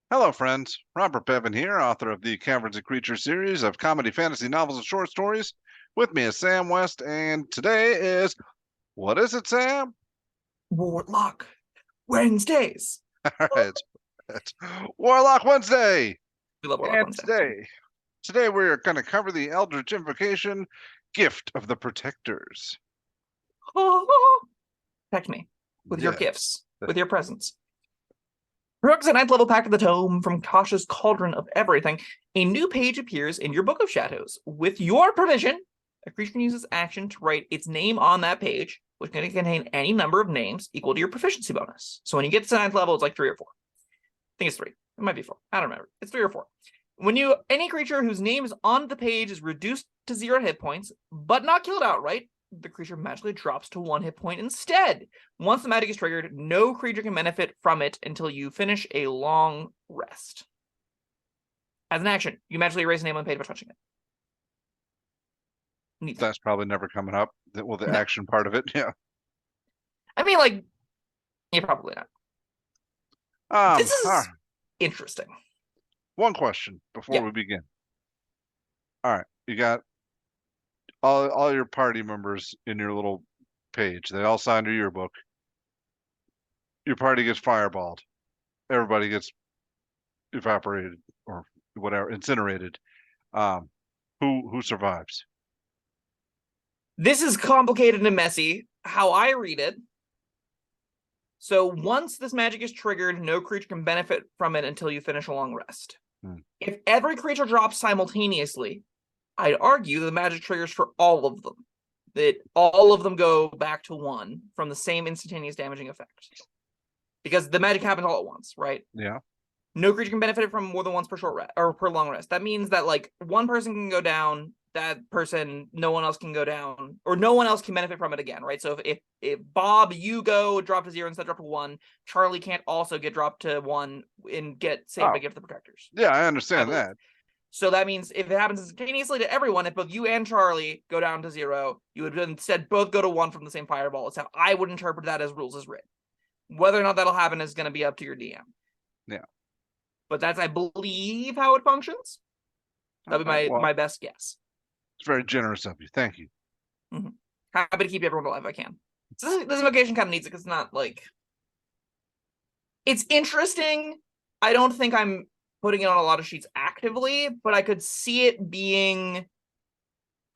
Hello, friends. Robert Bevan here, author of the Caverns Creatures series of comedy, fantasy novels, and short stories. With me is Sam West, and today is what is it, Sam? Warlock Wednesdays. All right, it's Warlock Wednesday, We love Warlock and Wednesday. today we're going to cover the Eldritch Invocation, Gift of the Protectors. Protect me with your Yeah, gifts, with your presence. Brooks, a ninth level pack of the tome from Tasha's Cauldron of Everything. A new page appears in your Book of Shadows. With your permission, a creature can use its action to write its name on that page, which can contain any number of names equal to your proficiency bonus. So when you get to ninth level, it's like 3 or 4. I think it's 3. It might be 4. I don't remember. It's 3 or 4. Any creature whose name is on the page is reduced to 0 hit points, but not killed outright, the creature magically drops to 1 hit point instead. Once the magic is triggered, no creature can benefit from it until you finish a long rest. As an action, you magically erase a name on the page by touching it. Neat. That's probably never coming up. Well, the No. action part of it, yeah. I mean, like, yeah, probably not. This is interesting. One question before we begin. All right, you got all your party members in your little page. They all signed your yearbook. Your party gets fireballed. Everybody gets evaporated or whatever, incinerated. Um, who survives? This is complicated and messy. How I read it. So once this magic is triggered, no creature can benefit from it until you finish a long rest. If every creature drops simultaneously, I'd argue the magic triggers for all of them. That all of them go back to 1 from the same instantaneous damaging effect. Because the magic happens all at once, right? Yeah. No creature can benefit from more than once per short rest or per long rest. That means that like one person can go down, that person, no one else can go down, or no one else can benefit from it again, right? So if Bob, you go drop to 0 instead of drop to 1, Charlie can't also get dropped to 1 and get saved by Gift of the Protectors. Yeah, I understand that. So that means if it happens instantaneously to everyone, if both you and Charlie go down to 0, you would instead both go to 1 from the same fireball. It's how I would interpret that as rules as written. Whether or not that'll happen is going to be up to your DM. Yeah. But that's, I believe, how it functions. That'd be my best guess. It's very generous of you. Thank you. Mm-hmm. Happy to keep everyone alive if I can. So this invocation kind of needs it because it's not like... It's interesting. I don't think I'm putting it on a lot of sheets actively, but I could see it being...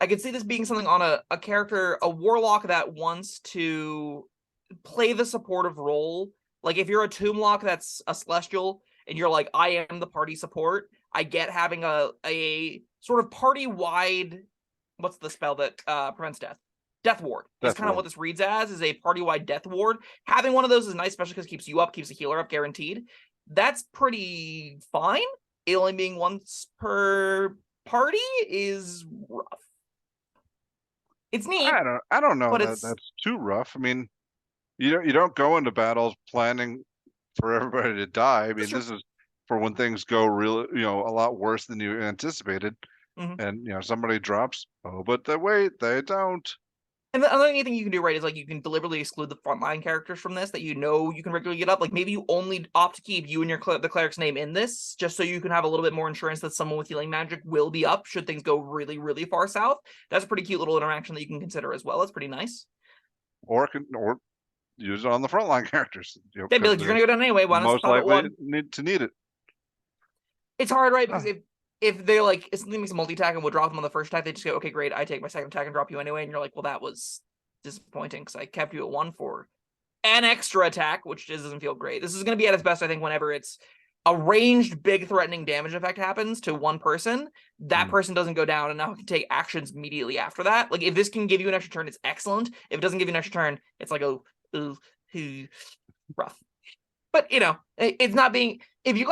I could see this being something on a character, a warlock that wants to play the supportive role. Like if you're a tomb lock that's a celestial and you're like, I am the party support, I get having a sort of party-wide, what's the spell that prevents death? Death ward is kind of what this reads as, is a party-wide death ward. Having one of those is nice, especially because it keeps you up, keeps the healer up, guaranteed. That's pretty fine. It only being once per party is rough. It's neat. I don't know that that's too rough. I mean, you don't go into battles planning for everybody to die. I mean, this is for when things go really, a lot worse than you anticipated. And, somebody drops. Oh, but wait, they don't. And the other thing you can do, right, is like you can deliberately exclude the frontline characters from this that you can regularly get up. Like maybe you only opt to keep you and the cleric's name in this, just so you can have a little bit more insurance that someone with healing magic will be up should things go really, really far south. That's a pretty cute little interaction that you can consider as well. That's pretty nice. Or use it on the frontline characters. They'd be like, you're gonna go down anyway. Why not most likely need it. It's hard, right? Because if they're like, it's something makes a multi-attack and we'll drop them on the first attack, they just go, okay, great, I take my second attack and drop you anyway. And you're like, well, that was disappointing because I kept you at 1 for an extra attack, which just doesn't feel great. This is going to be at its best, I think, whenever it's a ranged, big, threatening damage effect happens to one person. That person doesn't go down and now can take actions immediately after that. Like, if this can give you an extra turn, it's excellent. If it doesn't give you an extra turn, it's like, rough. But, it's not being... If you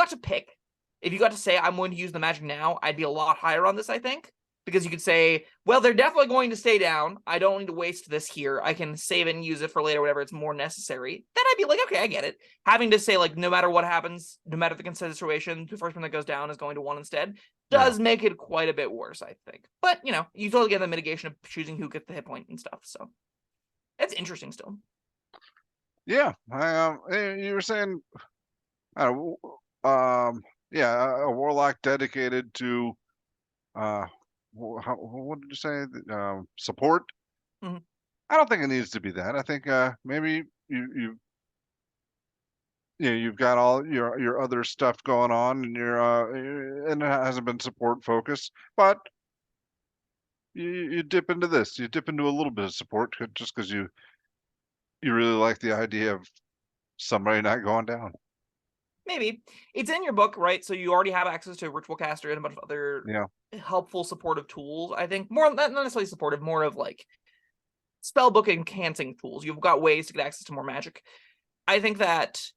got to say, I'm going to use the magic now, I'd be a lot higher on this, I think. Because you could say, well, they're definitely going to stay down. I don't need to waste this here. I can save it and use it for later, whatever it's more necessary. Then I'd be like, okay, I get it. Having to say, like, no matter what happens, no matter the situation, the first one that goes down is going to 1 instead, does make it quite a bit worse, I think. But, you totally get the mitigation of choosing who gets the hit point and stuff, so. It's interesting still. Yeah. You were saying... Yeah, a warlock dedicated to what did you say? Support. Mhm. I don't think it needs to be that. I think maybe you've got all your other stuff going on, and and it hasn't been support focused, but you dip into this. You dip into a little bit of support just because you really like the idea of somebody not going down. Maybe. It's in your book, right? So you already have access to a ritual caster and a bunch of other Yeah. helpful supportive tools. I think more not necessarily supportive, more of like spell book enhancing tools. You've got ways to get access to more magic. I think that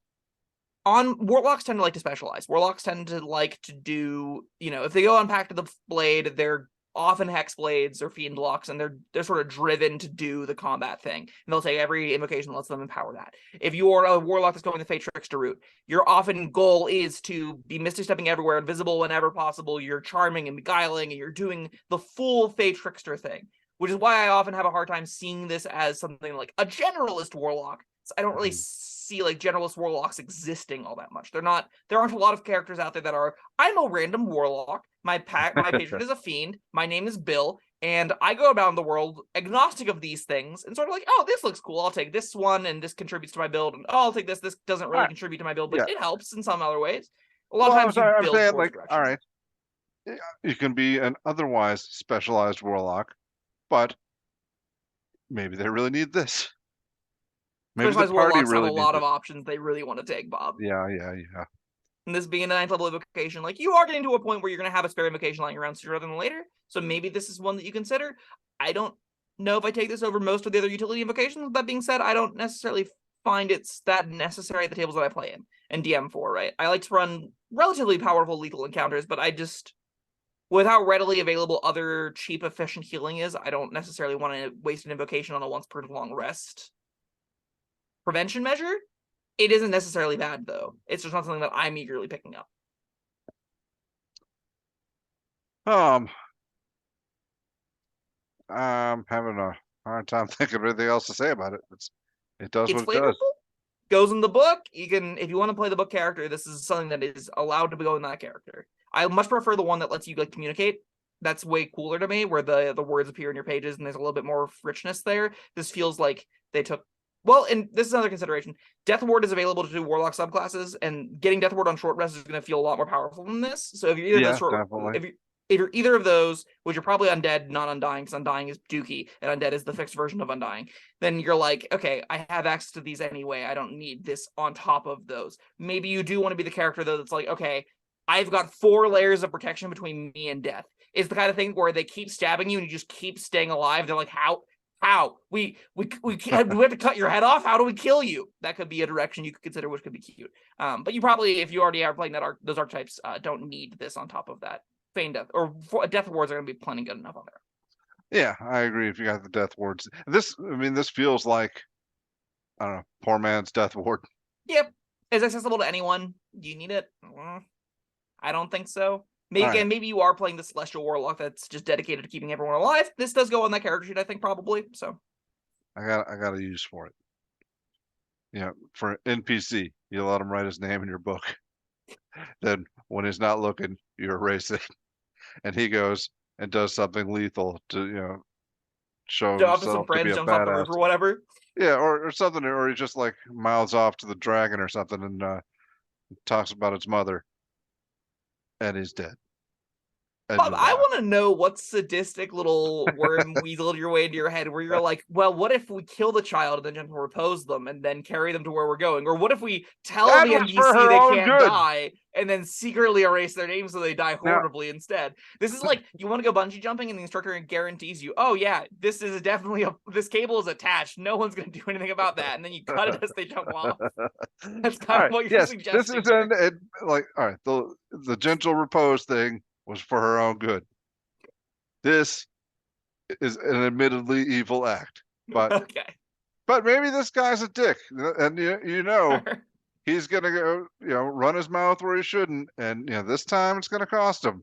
on warlocks tend to like to specialize. Warlocks tend to like to do, if they go on Pact of the Blade, they're often hex blades or fiend locks, and they're sort of driven to do the combat thing. And they'll take every invocation that lets them empower that. If you are a warlock that's going the Fate Trickster route, your often goal is to be mystic stepping everywhere, invisible whenever possible. You're charming and beguiling, and you're doing the full Fate Trickster thing, which is why I often have a hard time seeing this as something like a generalist warlock. So I don't really see like generalist warlocks existing all that much. There aren't a lot of characters out there that are, I'm a random warlock. My patron is a fiend. My name is Bill, and I go around the world agnostic of these things and sort of like, oh, this looks cool. I'll take this one, and this contributes to my build. And oh, I'll take this. This doesn't All really right. contribute to my build, but Yeah. it helps in some other ways. A lot Well, of times you I'm build saying towards like, all direction. right, you can be an otherwise specialized warlock, but maybe they really need this. Maybe the Specialized party warlocks have a really needs lot of it. options they really want to take, Bob. Yeah. And this being a 9th level invocation, like you are getting to a point where you're going to have a spare invocation lying around sooner than later. So maybe this is one that you consider. I don't know if I take this over most of the other utility invocations. That being said, I don't necessarily find it's that necessary at the tables that I play in and DM for, right? I like to run relatively powerful lethal encounters, but I just, with how readily available other cheap, efficient healing is, I don't necessarily want to waste an invocation on a once per long rest prevention measure. It isn't necessarily bad, though. It's just not something that I'm eagerly picking up. I'm having a hard time thinking of anything else to say about it. It does It's what it does. flavorful. Goes in the book. You can, if you want to play the book character, this is something that is allowed to go in that character. I much prefer the one that lets you like communicate. That's way cooler to me, where the words appear in your pages and there's a little bit more richness there. This feels like they took. Well, and this is another consideration. Death Ward is available to do Warlock subclasses, and getting Death Ward on short rest is going to feel a lot more powerful than this. So if you're either Yeah, the short, definitely. if you're either of those, which you're probably Undead, not Undying, because Undying is Dookie, and Undead is the fixed version of Undying, then you're like, okay, I have access to these anyway. I don't need this on top of those. Maybe you do want to be the character, though, that's like, okay, I've got 4 layers of protection between me and death. It's the kind of thing where they keep stabbing you and you just keep staying alive. They're like, how? We have to cut your head off? How do we kill you? That could be a direction you could consider, which could be cute. But you probably, if you already are playing those archetypes, don't need this on top of that. Feign death or death wards are going to be plenty good enough on there. Yeah, I agree. If you got the death wards, this feels like, I don't know, poor man's death ward. Yep, is accessible to anyone. Do you need it? I don't think so. Maybe All right. again, maybe you are playing the Celestial Warlock that's just dedicated to keeping everyone alive. This does go on that character sheet, I think, probably. So I got a use for it. For NPC, you let him write his name in your book. Then when he's not looking, you erase it, and he goes and does something lethal to show jump off to some himself to be friends, a jumps off the badass. roof or whatever. Yeah, or something, or he just like mouths off to the dragon or something and talks about its mother, and he's dead. And Bob, you I laugh. want to know what sadistic little worm weaseled your way into your head where you're like, well, what if we kill the child and then just repose them and then carry them to where we're going? Or what if we tell That the was for NPC her they own can't good. die and then secretly erase their names so they die Now, horribly instead? This is like, you want to go bungee jumping and the instructor guarantees you, oh yeah, this cable is attached. No one's going to do anything about that. And then you cut it as they jump off. That's all kind of right. what you're Yes, this suggesting is here. like, all right. The gentle repose thing was for her own good. This is an admittedly evil act, but Okay. maybe this guy's a dick, and he's gonna go, run his mouth where he shouldn't, and this time it's gonna cost him.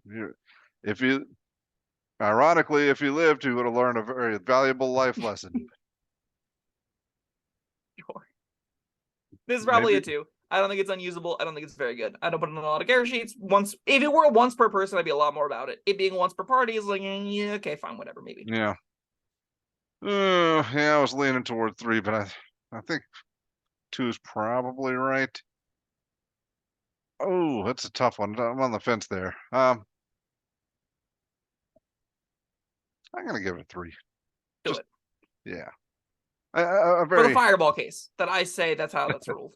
If you, ironically, if he lived, he would have learned a very valuable life lesson. Sure. This is probably Maybe, it too. I don't think it's unusable. I don't think it's very good. I don't put in a lot of character sheets. If it were once per person, I'd be a lot more about it. It being once per party is like, yeah, okay, fine, whatever, maybe. Yeah. Yeah, I was leaning toward 3, but I think 2 is probably right. Oh, that's a tough one. I'm on the fence there. I'm gonna give it a 3. Do it. Yeah. For the fireball case that I say that's how that's ruled.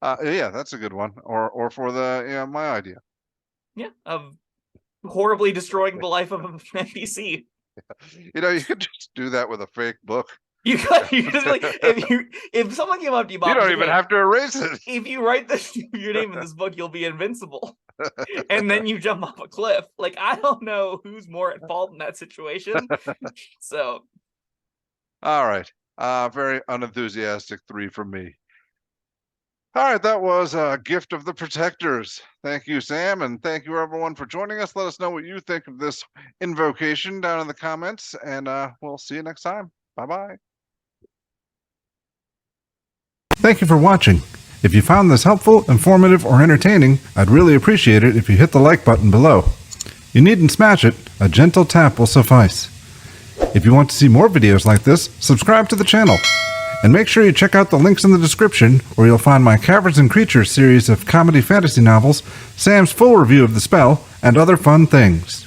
Yeah, that's a good one. Or for the my idea. Yeah, of horribly destroying the life of an NPC. You could just do that with a fake book. You just like if someone came up to you, Bob, you don't even have to erase it. If you write your name in this book, you'll be invincible. And then you jump off a cliff. Like, I don't know who's more at fault in that situation. So, all right, very unenthusiastic 3 from me. All right, that was Gift of the Protectors. Thank you, Sam, and thank you, everyone, for joining us. Let us know what you think of this invocation down in the comments, and we'll see you next time. Bye-bye. Thank you for watching. If you found this helpful, informative, or entertaining, I'd really appreciate it if you hit the like button below. You needn't smash it, a gentle tap will suffice. If you want to see more videos like this, subscribe to the channel. And make sure you check out the links in the description, where you'll find my Caverns Creatures series of comedy fantasy novels, Sam's full review of the spell, and other fun things.